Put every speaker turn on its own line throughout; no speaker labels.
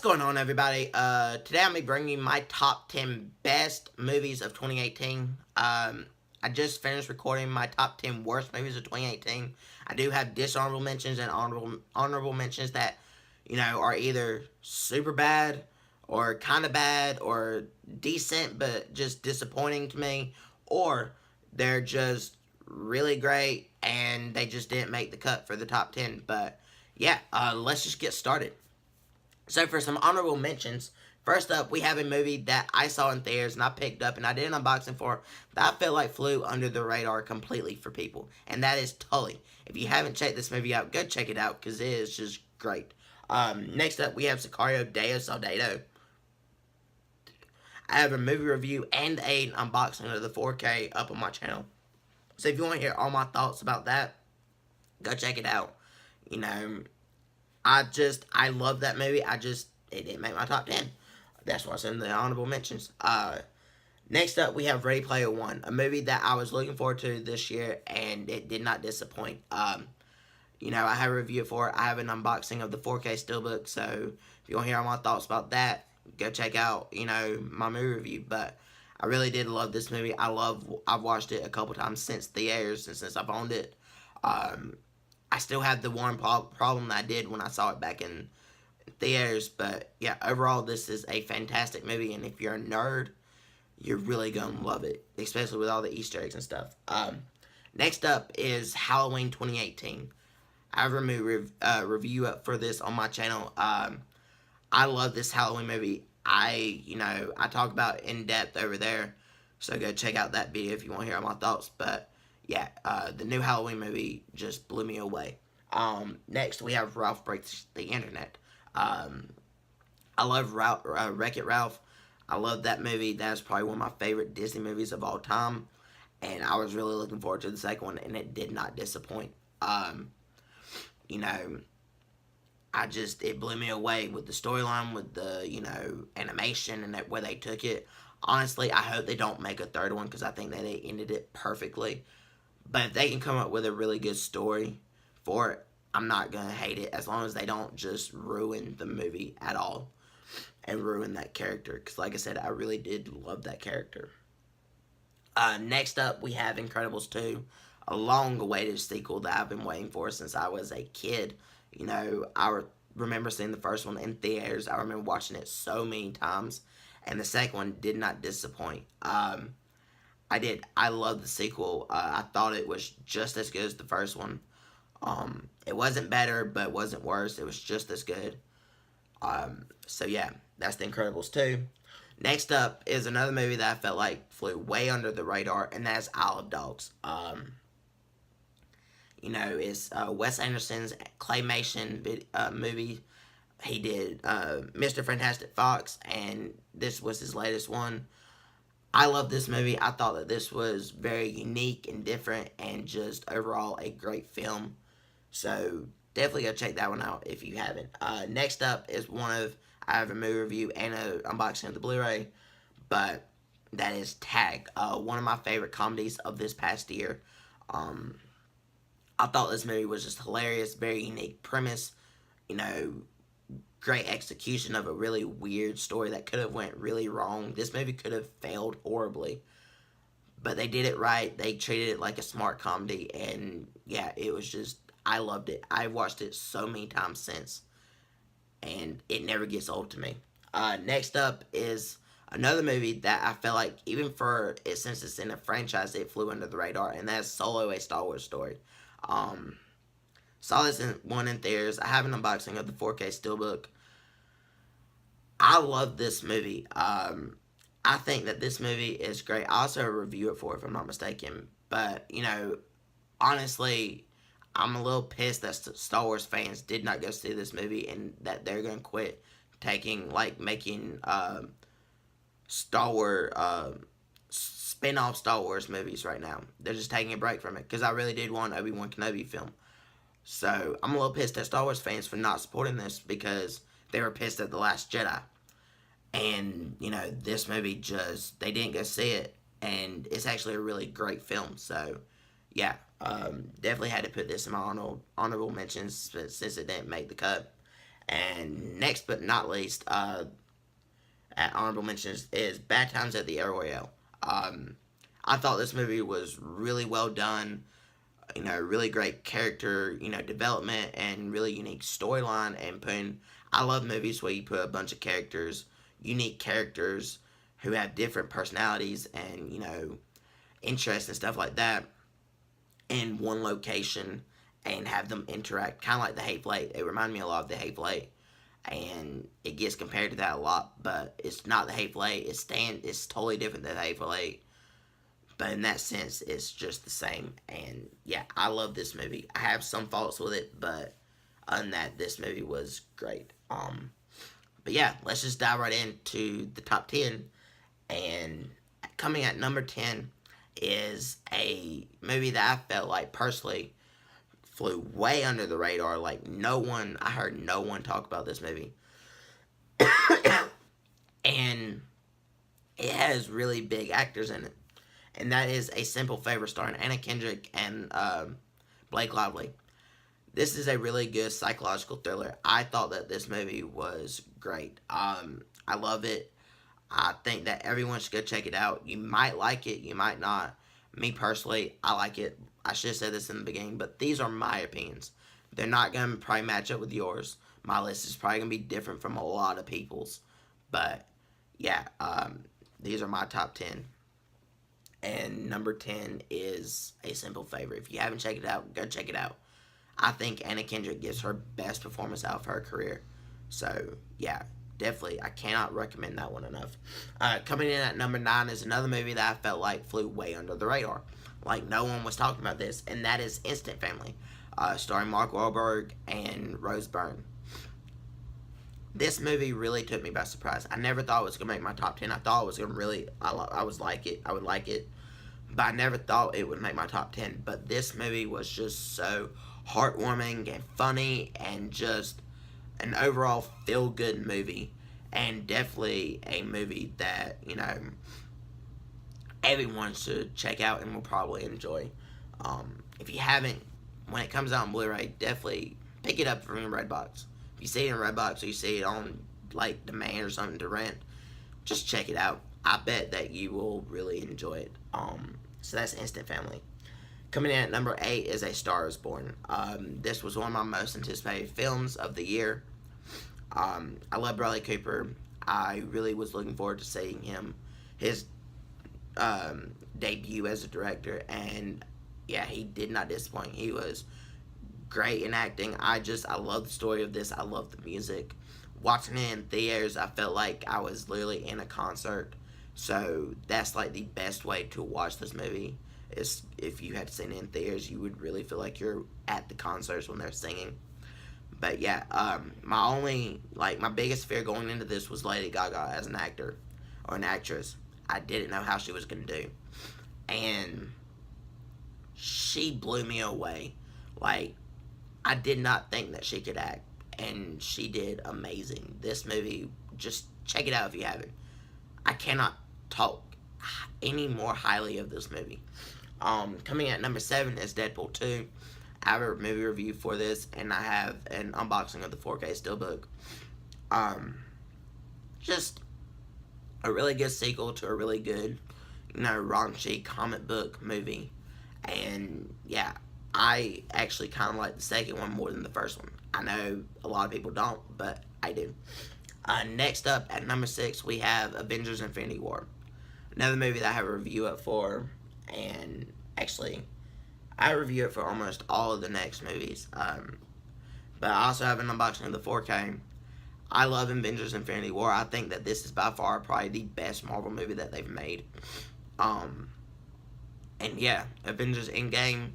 going on, everybody? Today I'm be bringing my top 10 best movies of 2018. I just finished recording my top 10 worst movies of 2018. I do have dishonorable mentions and honorable mentions that, are either super bad or kind of bad or decent but just disappointing to me, or they're just really great and they just didn't make the cut for the top 10. But yeah, let's just get started. So for some honorable mentions, first up we have a movie that I saw in theaters and I picked up and I did an unboxing for that I felt like flew under the radar completely for people, and that is Tully. If you haven't checked this movie out, go check it out because it is just great. Next up we have Sicario Deo Soldado. I have a movie review and an unboxing of the 4K up on my channel. So if you want to hear all my thoughts about that, go check it out. You know, I love that movie. It didn't make my top 10. That's what's in the honorable mentions. Next up, we have Ready Player One, a movie that I was looking forward to this year, and it did not disappoint. I have a review for it. I have an unboxing of the 4K Steelbook, so if you want to hear all my thoughts about that, go check out, my movie review. But I really did love this movie. I've watched it a couple times since the airs and since I've owned it. I still have the one problem that I did when I saw it back in theaters, but yeah, overall, this is a fantastic movie, and if you're a nerd, you're really gonna love it, especially with all the Easter eggs and stuff. Next up is Halloween 2018. I have a review up for this on my channel. I love this Halloween movie. I talk about it in depth over there, so go check out that video if you want to hear all my thoughts. But yeah, the new Halloween movie just blew me away. Next, we have Ralph Breaks the Internet. I love Wreck-It Ralph. I love that movie. That's probably one of my favorite Disney movies of all time. And I was really looking forward to the second one, and it did not disappoint. You know, it blew me away with the storyline, with the, animation and where they took it. Honestly, I hope they don't make a third one because I think that they ended it perfectly. But if they can come up with a really good story for it, I'm not going to hate it as long as they don't just ruin the movie at all and ruin that character. Because like I said, I really did love that character. Next up, we have Incredibles 2, a long-awaited sequel that I've been waiting for since I was a kid. I remember seeing the first one in theaters. I remember watching it so many times. And the second one did not disappoint. I love the sequel. I thought it was just as good as the first one. It wasn't better, but it wasn't worse. It was just as good. So yeah, that's The Incredibles 2. Next up is another movie that I felt like flew way under the radar, and that's Isle of Dogs. It's Wes Anderson's claymation movie. He did Mr. Fantastic Fox, and this was his latest one. I love this movie. I thought that this was very unique and different and just overall a great film. So definitely go check that one out if you haven't. Next up is I have a movie review and an unboxing of the Blu-ray, but that is Tag, one of my favorite comedies of this past year. I thought this movie was just hilarious, very unique premise, great execution of a really weird story that could have went really wrong. This movie could have failed horribly, but they did it right. They treated it like a smart comedy, and yeah, it was just, I loved it. I watched it so many times since, and it never gets old to me. Next up is another movie that I felt like, even for it, since it's in a franchise, it flew under the radar, and that's Solo, a Star Wars story. Saw this one in theaters. I have an unboxing of the 4K Steelbook. I love this movie. I think that this movie is great. I also review it for it, if I'm not mistaken. But, honestly, I'm a little pissed that Star Wars fans did not go see this movie and that they're going to quit making Star Wars, spin-off Star Wars movies right now. They're just taking a break from it because I really did want an Obi-Wan Kenobi film. So, I'm a little pissed at Star Wars fans for not supporting this because they were pissed at The Last Jedi. And, this movie they didn't go see it. And it's actually a really great film. So, yeah, definitely had to put this in my honorable mentions since it didn't make the cut. And next but not least, at honorable mentions is Bad Times at the El Royale. I thought this movie was really well done. Really great character, development and really unique storyline. And I love movies where you put a bunch of characters, unique characters who have different personalities and, interests and stuff like that in one location and have them interact, kind of like The Hateful Eight. It reminded me a lot of The Hateful Eight, and it gets compared to that a lot, but it's not The Hateful Eight. It's totally different than The Hateful Eight, but in that sense, it's just the same. And yeah, I love this movie. I have some faults with it, but other than that, this movie was great. But yeah, let's just dive right into the top 10. And coming at number 10 is a movie that I felt like personally flew way under the radar. Like, I heard no one talk about this movie. And it has really big actors in it. And that is A Simple Favor, starring Anna Kendrick and Blake Lively. This is a really good psychological thriller. I thought that this movie was great. I love it. I think that everyone should go check it out. You might like it, you might not. Me personally, I like it. I should have said this in the beginning, but these are my opinions. They're not going to probably match up with yours. My list is probably going to be different from a lot of people's. But, yeah, these are my top 10. And number 10 is A Simple Favor. If you haven't checked it out, go check it out. I think Anna Kendrick gives her best performance out of her career. So, yeah, definitely. I cannot recommend that one enough. Coming in at number 9 is another movie that I felt like flew way under the radar. Like, no one was talking about this, and that is Instant Family, starring Mark Wahlberg and Rose Byrne. This movie really took me by surprise. I never thought it was going to make my top 10. I thought it was going to really, I would like it, but I never thought it would make my top 10. But this movie was just so heartwarming and funny and just an overall feel-good movie, and definitely a movie that, everyone should check out and will probably enjoy. If you haven't, when it comes out on Blu-ray, definitely pick it up from your Redbox. If you see it in Redbox or you see it on like demand or something to rent, just check it out. I bet that you will really enjoy it. So that's Instant Family. Coming in at number 8 is A Star Is Born. This was one of my most anticipated films of the year. I love Bradley Cooper. I really was looking forward to seeing his debut as a director, and yeah, he did not disappoint. He was great in acting. I love the story of this. I love the music. Watching it in theaters, I felt like I was literally in a concert. So that's like the best way to watch this movie. Is if you had seen it in theaters, you would really feel like you're at the concerts when they're singing. But yeah, my biggest fear going into this was Lady Gaga as an actor or an actress. I didn't know how she was going to do. And she blew me away. Like, I did not think that she could act, and she did amazing. This movie, just check it out if you haven't. I cannot talk any more highly of this movie. Coming at number 7 is Deadpool 2. I have a movie review for this, and I have an unboxing of the 4K Steelbook. Just a really good sequel to a really good, raunchy comic book movie. And yeah, I actually kind of like the second one more than the first one. I know a lot of people don't, but I do. Next up, at number 6, we have Avengers Infinity War. Another movie that I have a review up for, and actually, I review it for almost all of the next movies. But I also have an unboxing of the 4K. I love Avengers Infinity War. I think that this is by far probably the best Marvel movie that they've made. And yeah, Avengers Endgame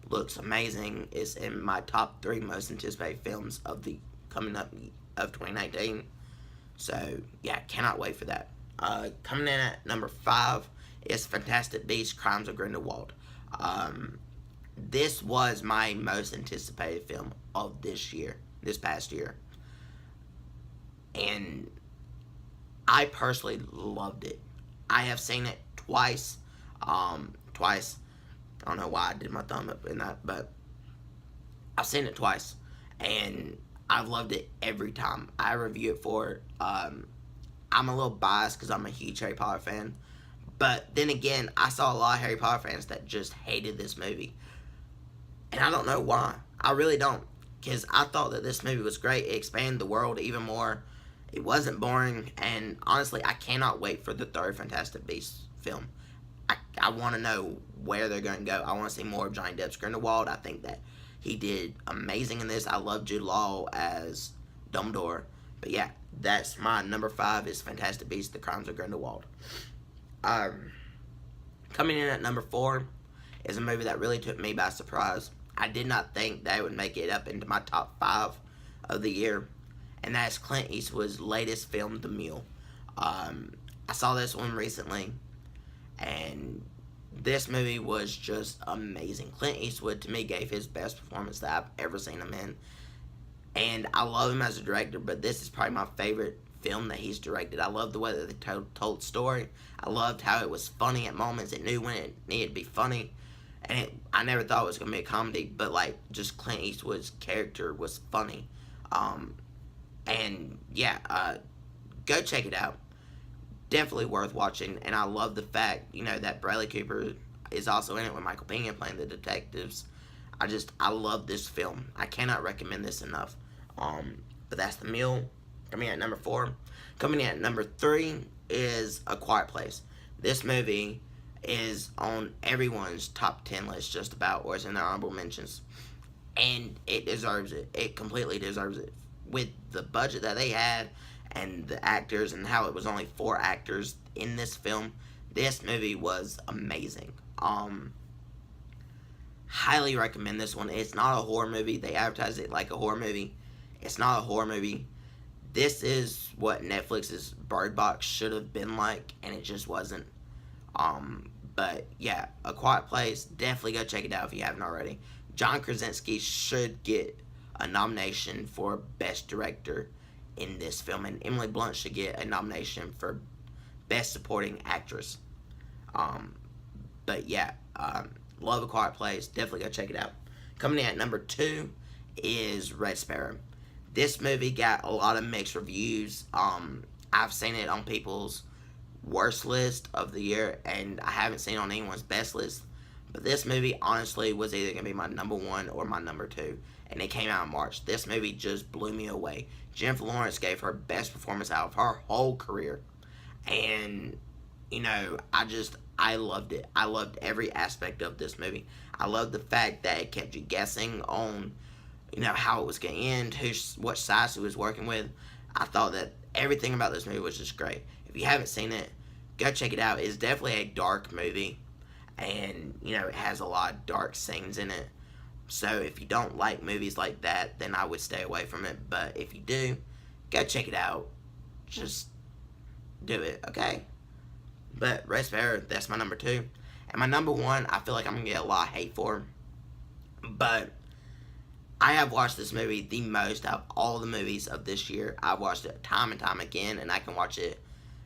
looks amazing. It's in my top 3 most anticipated films of the coming up of 2019. So yeah, cannot wait for that. Coming in at number 5 is Fantastic Beasts: Crimes of Grindelwald. This was my most anticipated film of this past year. And I personally loved it. I have seen it twice. I don't know why I did my thumb up in that, but I've seen it twice. And I've loved it every time I review it for it. I'm a little biased because I'm a huge Harry Potter fan. But then again, I saw a lot of Harry Potter fans that just hated this movie. And I don't know why. I really don't. Because I thought that this movie was great. It expanded the world even more. It wasn't boring. And honestly, I cannot wait for the third Fantastic Beasts film. I want to know where they're going to go. I want to see more of Johnny Depp's Grindelwald. I think that he did amazing in this. I love Jude Law as Dumbledore. But yeah, that's my number 5 is Fantastic Beasts: The Crimes of Grindelwald. Coming in at number 4 is a movie that really took me by surprise. I did not think that it would make it up into my top 5 of the year, and that's Clint Eastwood's latest film, The Mule. I saw this one recently, and this movie was just amazing. Clint Eastwood, to me, gave his best performance that I've ever seen him in, and I love him as a director, but this is probably my favorite film that he's directed. I love the way that they told the story. I loved how it was funny at moments. It knew when it needed to be funny. And I never thought it was going to be a comedy, but like just Clint Eastwood's character was funny. And yeah, go check it out. Definitely worth watching. And I love the fact, that Bradley Cooper is also in it with Michael Pena playing the detectives. I love this film. I cannot recommend this enough. But that's The Mule. Coming in at number 4. Coming in at number 3 is A Quiet Place. This movie is on everyone's top 10 list just about, or it's in their honorable mentions. And it deserves it. It completely deserves it. With the budget that they had and the actors and how it was only 4 actors in this film, this movie was amazing. Highly recommend this one. It's not a horror movie. They advertise it like a horror movie. It's not a horror movie. This is what Netflix's Bird Box should have been like, and it just wasn't. But yeah, A Quiet Place, definitely go check it out if you haven't already. John Krasinski should get a nomination for Best Director in this film, and Emily Blunt should get a nomination for Best Supporting Actress. But yeah, love A Quiet Place, definitely go check it out. Coming in at number 2 is Red Sparrow. This movie got a lot of mixed reviews. I've seen it on people's worst list of the year, and I haven't seen it on anyone's best list. But this movie, honestly, was either going to be my number 1 or my number 2. And it came out in March. This movie just blew me away. Jennifer Lawrence gave her best performance out of her whole career. And, I loved it. I loved every aspect of this movie. I loved the fact that it kept you guessing on how it was going to end, what side she was working with. I thought that everything about this movie was just great. If you haven't seen it, go check it out. It's definitely a dark movie, and, it has a lot of dark scenes in it. So if you don't like movies like that, then I would stay away from it. But if you do, go check it out. Just do it, okay? But Red Sparrow, that's my number 2. And my number 1, I feel like I'm going to get a lot of hate for. But I have watched this movie the most out of all the movies of this year. I've watched it time and time again, and I can watch it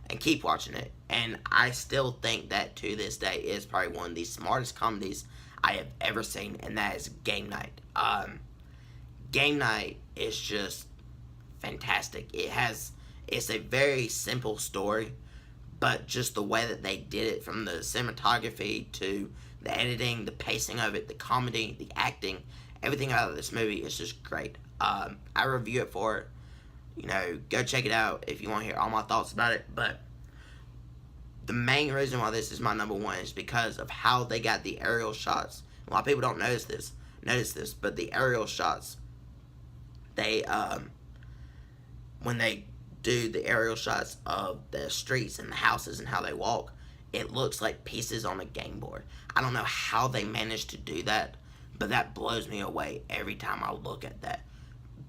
and keep watching it. And I still think that to this day is probably one of the smartest comedies I have ever seen, and that is Game Night. Game Night is just fantastic. It's a very simple story, but just the way that they did it, from the cinematography to the editing, the pacing of it, the comedy, the acting, everything out of this movie is just great. I review it for it. Go check it out if you want to hear all my thoughts about it. But the main reason why this is my number 1 is because of how they got the aerial shots. A lot of people don't notice this, but the aerial shots, they when they do the aerial shots of the streets and the houses and how they walk, it looks like pieces on a game board. I don't know how they managed to do that, but that blows me away every time I look at that.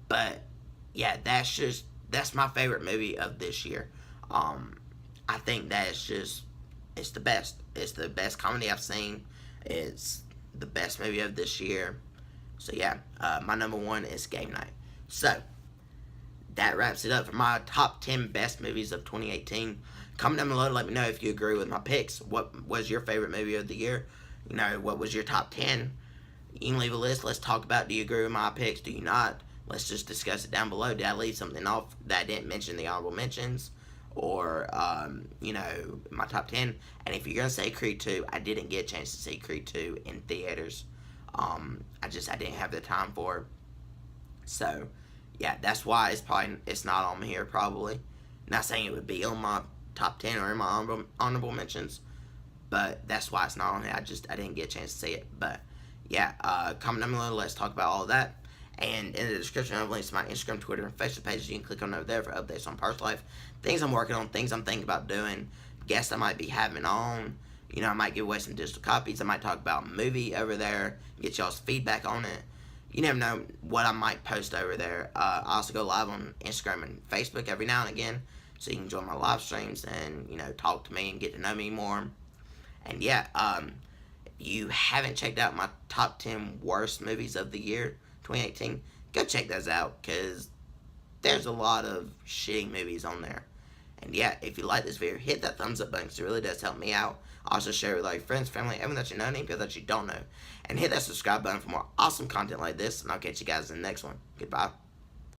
But yeah, that's my favorite movie of this year. I think that it's the best. It's the best comedy I've seen. It's the best movie of this year. So yeah, my number 1 is Game Night. So that wraps it up for my top 10 best movies of 2018. Comment down below to let me know if you agree with my picks. What was your favorite movie of the year? What was your top 10? You can leave a list. Let's talk about, do you agree with my picks? Do you not? let's just discuss it down below. Did I leave something off that I didn't mention in the honorable mentions? Or, my top 10. And if you're going to say Creed 2, I didn't get a chance to see Creed 2 in theaters. I didn't have the time for it. So, yeah, that's why it's not on here, probably. Not saying it would be on my top 10 or in my honorable mentions, but that's why it's not on here. I didn't get a chance to see it. But, yeah, comment down below. Let's talk about all of that. And in the description, I have links to my Instagram, Twitter, and Facebook pages. You can click on over there for updates on personal life, things I'm working on, things I'm thinking about doing, guests I might be having on. I might give away some digital copies. I might talk about a movie over there, get y'all's feedback on it. You never know what I might post over there. I also go live on Instagram and Facebook every now and again, so you can join my live streams and, talk to me and get to know me more. And, yeah, if you haven't checked out my top 10 worst movies of the year, 2018, go check those out, because there's a lot of shitty movies on there. And yeah, if you like this video, hit that thumbs up button, because it really does help me out. Also share it with all your friends, family, everyone that you know, and people that you don't know. And hit that subscribe button for more awesome content like this, and I'll catch you guys in the next one. Goodbye.